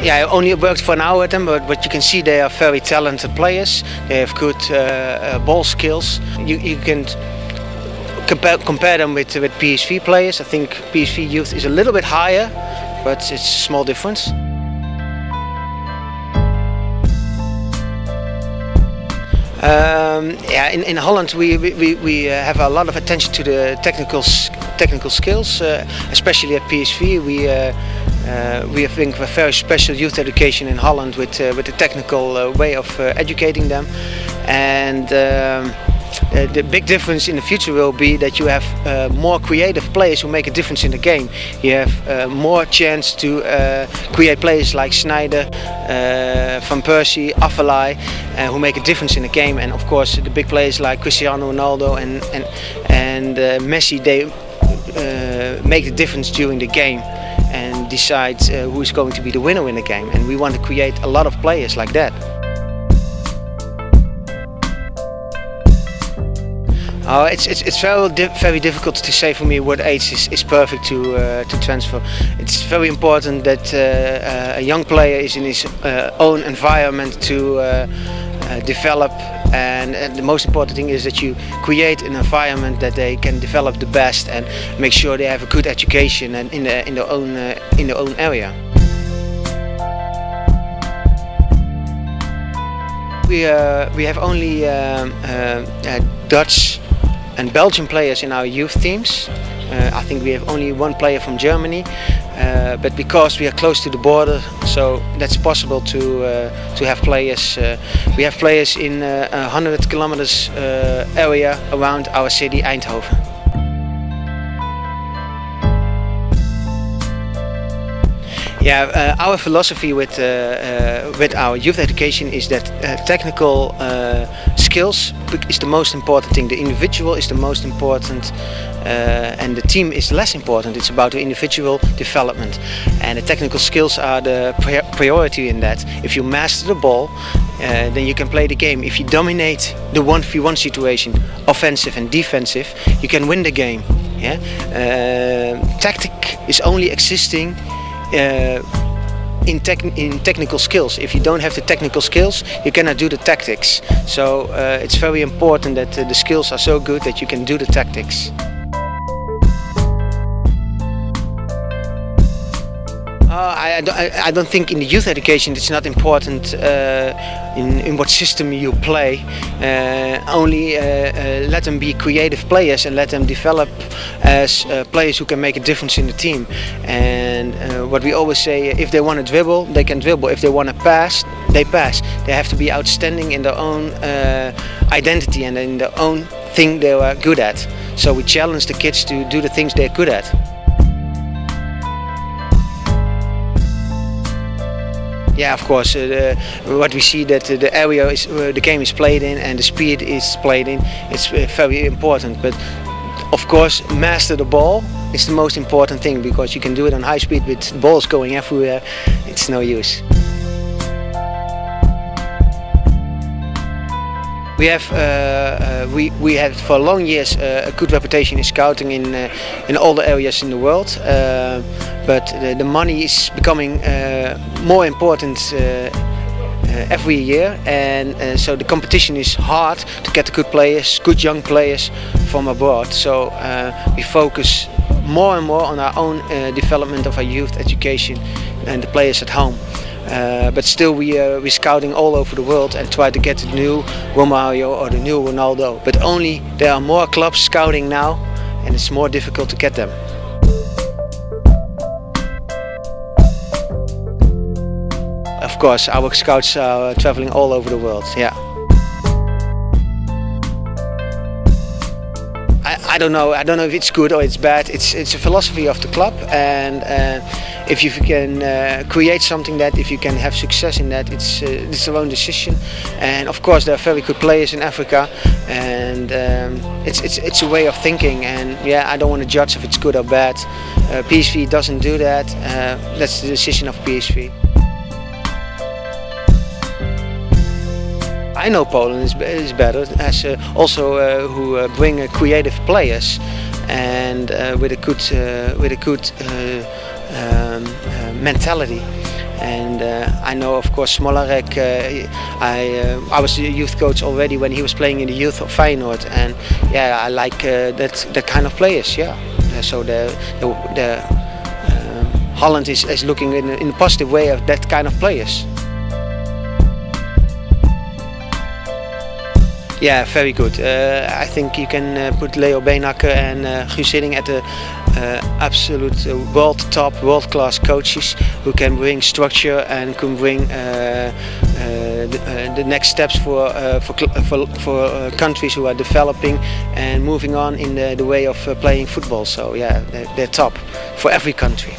Yeah, I only worked for an hour with them, but you can see they are very talented players. They have good ball skills. You can compare them with PSV players. I think PSV youth is a little bit higher, but it's a small difference. Yeah, in Holland we have a lot of attention to the technical skills, especially at PSV. We think a very special youth education in Holland with the technical way of educating them, and the big difference in the future will be that you have more creative players who make a difference in the game. You have more chance to create players like Sneijder, Van Persie, Afellay, who make a difference in the game. And of course the big players like Cristiano Ronaldo and Messi, they make the difference during the game and decide who is going to be the winner in the game. And we want to create a lot of players like that. It's very difficult to say for me what age is perfect to transfer. It's very important that a young player is in his own environment to develop, and the most important thing is that you create an environment that they can develop the best and make sure they have a good education and in their own area. We have only Dutch and Belgian players in our youth teams. I think we have only one player from Germany, but because we are close to the border, so that's possible to have players. We have players in 100 kilometers area around our city, Eindhoven. Yeah, our philosophy with our youth education is that technical skills is the most important thing. The individual is the most important, and the team is less important. It's about the individual development, and the technical skills are the priority in that. If you master the ball, then you can play the game. If you dominate the 1v1 situation, offensive and defensive, you can win the game. Yeah, tactic is only existing in technical skills. If you don't have the technical skills, you cannot do the tactics. So it's very important that the skills are so good that you can do the tactics. I don't think in the youth education it's not important in what system you play. Only let them be creative players and let them develop as players who can make a difference in the team. And what we always say, if they want to dribble, they can dribble. If they want to pass, they pass. They have to be outstanding in their own identity and in their own thing they are good at. So we challenge the kids to do the things they're good at. Yeah, of course. What we see that the area is where the game is played in and the speed is played in, it's very important. But of course, master the ball is the most important thing, because you can do it on high speed with balls going everywhere. It's no use. We have for long years a good reputation in scouting in all the areas in the world, but the money is becoming more important every year, and so the competition is hard to get the good players, good young players from abroad. So we focus more and more on our own development of our youth education and the players at home. But still we're scouting all over the world and try to get the new Romario or the new Ronaldo. But only there are more clubs scouting now, and it's more difficult to get them. Of course, our scouts are traveling all over the world. Yeah. I don't know if it's good or it's bad. It's a philosophy of the club, and if you can create something that, if you can have success in that, it's their own decision. And of course there are very good players in Africa, and it's a way of thinking. And yeah, I don't want to judge if it's good or bad. PSV doesn't do that. That's the decision of PSV. I know Poland is better, as also who bring creative players and with a good mentality. And I know, of course, Smolarek. I was a youth coach already when he was playing in the youth of Feyenoord, and yeah, I like that kind of players. Yeah, so Holland is looking in a positive way at that kind of players. Yeah, very good. I think you can put Leo Beenhakker and Guus Hiddink at the absolute world-class coaches who can bring structure and can bring the next steps for countries who are developing and moving on in the way of playing football. So yeah, they're top for every country.